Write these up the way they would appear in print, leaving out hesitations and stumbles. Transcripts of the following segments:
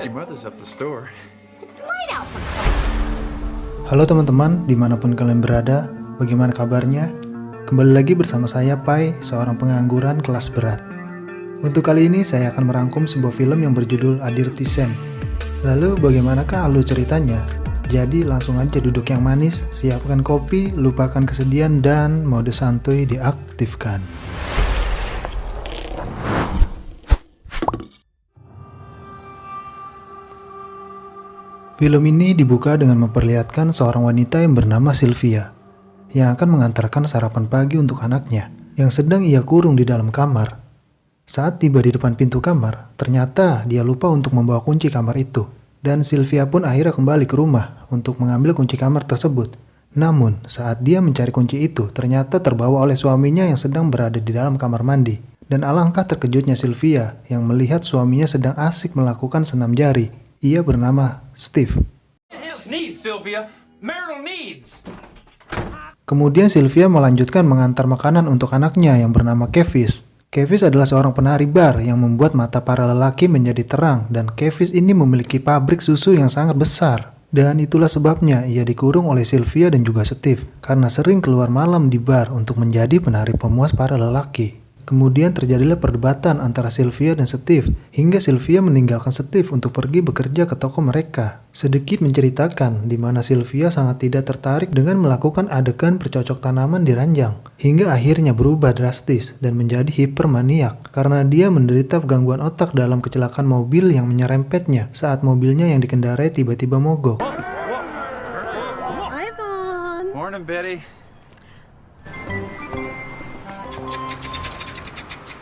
Your mother's up the store. It's light out for Halo teman-teman, dimanapun kalian berada, bagaimana kabarnya? Kembali lagi bersama saya, Pai, seorang pengangguran kelas berat. Untuk kali ini, saya akan merangkum sebuah film yang berjudul Adirti Sen. Lalu, bagaimanakah alur ceritanya? Jadi, langsung aja duduk yang manis, siapkan kopi, lupakan kesedihan, dan mode santuy diaktifkan. Film ini dibuka dengan memperlihatkan seorang wanita yang bernama Sylvia, yang akan mengantarkan sarapan pagi untuk anaknya, yang sedang ia kurung di dalam kamar. Saat tiba di depan pintu kamar, ternyata dia lupa untuk membawa kunci kamar itu, dan Sylvia pun akhirnya kembali ke rumah untuk mengambil kunci kamar tersebut. Namun, saat dia mencari kunci itu, ternyata terbawa oleh suaminya yang sedang berada di dalam kamar mandi. Dan alangkah terkejutnya Sylvia yang melihat suaminya sedang asik melakukan senam jari. Ia bernama Steve. Needs, Sylvia. Marital needs. Kemudian Sylvia melanjutkan mengantar makanan untuk anaknya yang bernama Kevis. Kevis adalah seorang penari bar yang membuat mata para lelaki menjadi terang, dan Kevis ini memiliki pabrik susu yang sangat besar. Dan itulah sebabnya ia dikurung oleh Sylvia dan juga Steve, karena sering keluar malam di bar untuk menjadi penari pemuas para lelaki. Kemudian terjadilah perdebatan antara Sylvia dan Steve, hingga Sylvia meninggalkan Steve untuk pergi bekerja ke toko mereka. Sedikit menceritakan di mana Sylvia sangat tidak tertarik dengan melakukan adegan bercocok tanaman di ranjang, hingga akhirnya berubah drastis dan menjadi hipermaniak karena dia menderita gangguan otak dalam kecelakaan mobil yang menyerempetnya saat mobilnya yang dikendarai tiba-tiba mogok. Hi, Vaughn. Morning, Betty.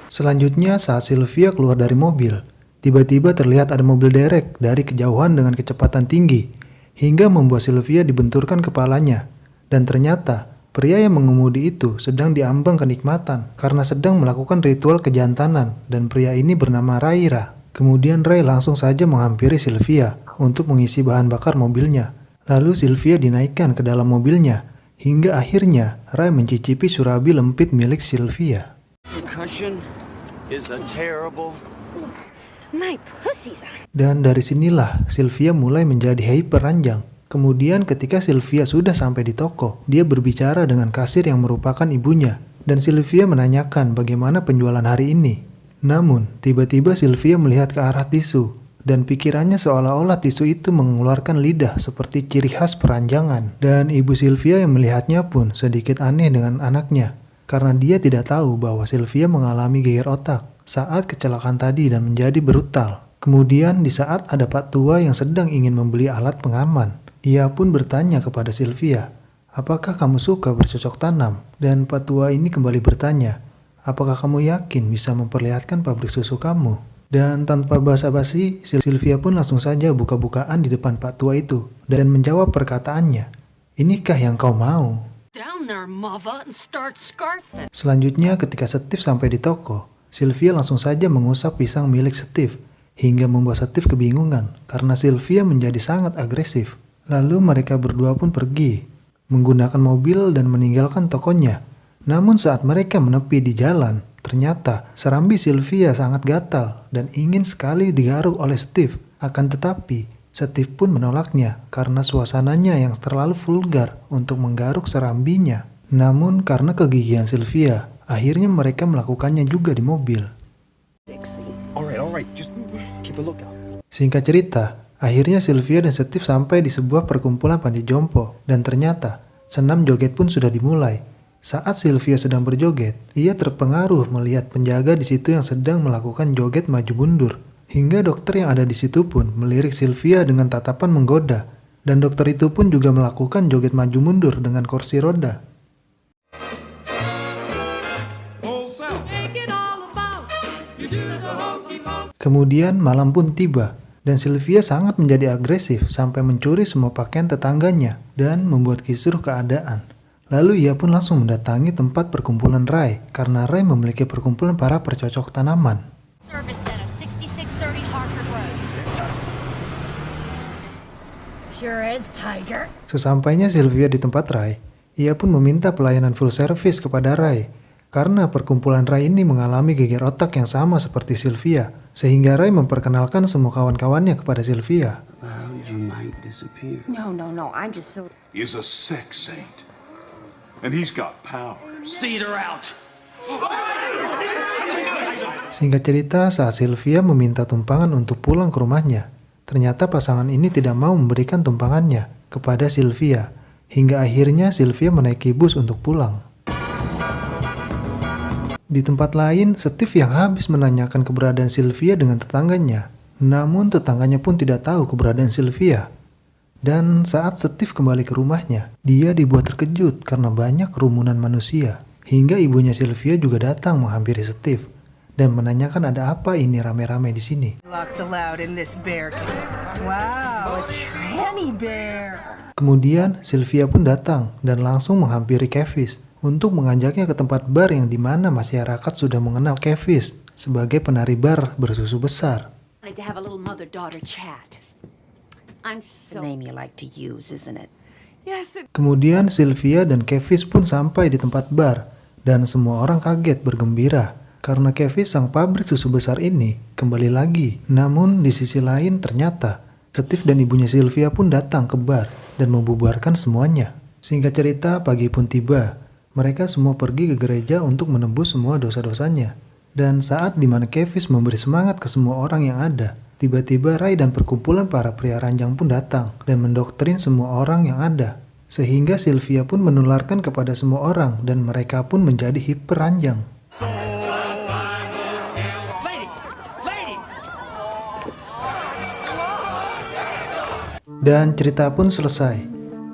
Selanjutnya saat Sylvia keluar dari mobil, tiba-tiba terlihat ada mobil derek dari kejauhan dengan kecepatan tinggi, hingga membuat Sylvia dibenturkan kepalanya. Dan ternyata, pria yang mengemudi itu sedang diambang kenikmatan karena sedang melakukan ritual kejantanan, dan pria ini bernama Raira. Kemudian Ray langsung saja menghampiri Sylvia untuk mengisi bahan bakar mobilnya. Lalu Sylvia dinaikkan ke dalam mobilnya, hingga akhirnya Ray mencicipi surabi lempit milik Sylvia. Concussion is a terrible. My pussy's on. Dan dari sinilah Sylvia mulai menjadi hyper ranjang. Kemudian ketika Sylvia sudah sampai di toko, dia berbicara dengan kasir yang merupakan ibunya. Dan Sylvia menanyakan bagaimana penjualan hari ini. Namun, tiba-tiba Sylvia melihat ke arah tisu. Dan pikirannya seolah-olah tisu itu mengeluarkan lidah seperti ciri khas peranjangan. Dan ibu Sylvia yang melihatnya pun sedikit aneh dengan anaknya, karena dia tidak tahu bahwa Sylvia mengalami geger otak saat kecelakaan tadi dan menjadi brutal. Kemudian di saat ada Pak Tua yang sedang ingin membeli alat pengaman, ia pun bertanya kepada Sylvia, "Apakah kamu suka bercocok tanam?" Dan Pak Tua ini kembali bertanya, "Apakah kamu yakin bisa memperlihatkan pabrik susu kamu?" Dan tanpa basa-basi, Sylvia pun langsung saja buka-bukaan di depan Pak Tua itu dan menjawab perkataannya, "Inikah yang kau mau?" Down there, mother, and start scarfing. Selanjutnya ketika Steve sampai di toko, Sylvia langsung saja mengusap pisang milik Steve, hingga membuat Steve kebingungan karena Sylvia menjadi sangat agresif. Lalu mereka berdua pun pergi, menggunakan mobil dan meninggalkan tokonya. Namun saat mereka menepi di jalan, ternyata serambi Sylvia sangat gatal dan ingin sekali digaruk oleh Steve. Akan tetapi, Steve pun menolaknya karena suasananya yang terlalu vulgar untuk menggaruk serambinya. Namun karena kegigihan Sylvia, akhirnya mereka melakukannya juga di mobil. Alright, just keep a lookout. Singkat cerita, akhirnya Sylvia dan Steve sampai di sebuah perkumpulan panti jompo, dan ternyata senam joget pun sudah dimulai. Saat Sylvia sedang berjoget, ia terpengaruh melihat penjaga di situ yang sedang melakukan joget maju mundur. Hingga dokter yang ada di situ pun melirik Sylvia dengan tatapan menggoda, dan dokter itu pun juga melakukan joget maju mundur dengan kursi roda. Kemudian malam pun tiba, dan Sylvia sangat menjadi agresif sampai mencuri semua pakaian tetangganya dan membuat kisruh keadaan. Lalu ia pun langsung mendatangi tempat perkumpulan Ray, karena Ray memiliki perkumpulan para percocok tanaman. Service center, 6630 Hartford Road. Sure is, Tiger. Sesampainya Sylvia di tempat Ray, ia pun meminta pelayanan full service kepada Ray. Karena perkumpulan Ray ini mengalami geger otak yang sama seperti Sylvia, sehingga Ray memperkenalkan semua kawan-kawannya kepada Sylvia. Allowed your might disappear. No, I'm just so... He's a sex saint. And he's got powers. Cedar out. Singkat cerita, saat Sylvia meminta tumpangan untuk pulang ke rumahnya, ternyata pasangan ini tidak mau memberikan tumpangannya kepada Sylvia, hingga akhirnya Sylvia menaiki bus untuk pulang. Di tempat lain, Steve yang habis menanyakan keberadaan Sylvia dengan tetangganya, namun tetangganya pun tidak tahu keberadaan Sylvia. Dan saat Steve kembali ke rumahnya, dia dibuat terkejut karena banyak kerumunan manusia, hingga ibunya Sylvia juga datang menghampiri Steve dan menanyakan ada apa ini rame-rame di sini. Locks allowed in this bear cave. Wow, a tranny bear. Kemudian Sylvia pun datang dan langsung menghampiri Kevis untuk mengajaknya ke tempat bar yang dimana masyarakat sudah mengenal Kevis sebagai penari bar bersusu besar. To have a little mother-daughter chat. I'm so... Name you like to use, isn't it? Yes, it... Kemudian Sylvia dan Kevis pun sampai di tempat bar dan semua orang kaget bergembira karena Kevis sang pabrik susu besar ini kembali lagi. Namun di sisi lain ternyata Steve dan ibunya Sylvia pun datang ke bar dan membubarkan semuanya. Singkat cerita, pagi pun tiba. Mereka semua pergi ke gereja untuk menebus semua dosa-dosanya. Dan saat dimana Kevis memberi semangat ke semua orang yang ada, tiba-tiba Ray dan perkumpulan para pria ranjang pun datang dan mendoktrin semua orang yang ada. Sehingga Sylvia pun menularkan kepada semua orang dan mereka pun menjadi hiper ranjang. Dan cerita pun selesai.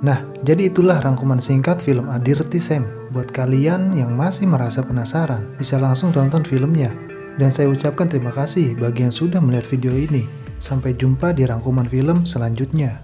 Nah, jadi itulah rangkuman singkat film A Dirty Sam. Buat kalian yang masih merasa penasaran, bisa langsung tonton filmnya. Dan saya ucapkan terima kasih bagi yang sudah melihat video ini. Sampai jumpa di rangkuman film selanjutnya.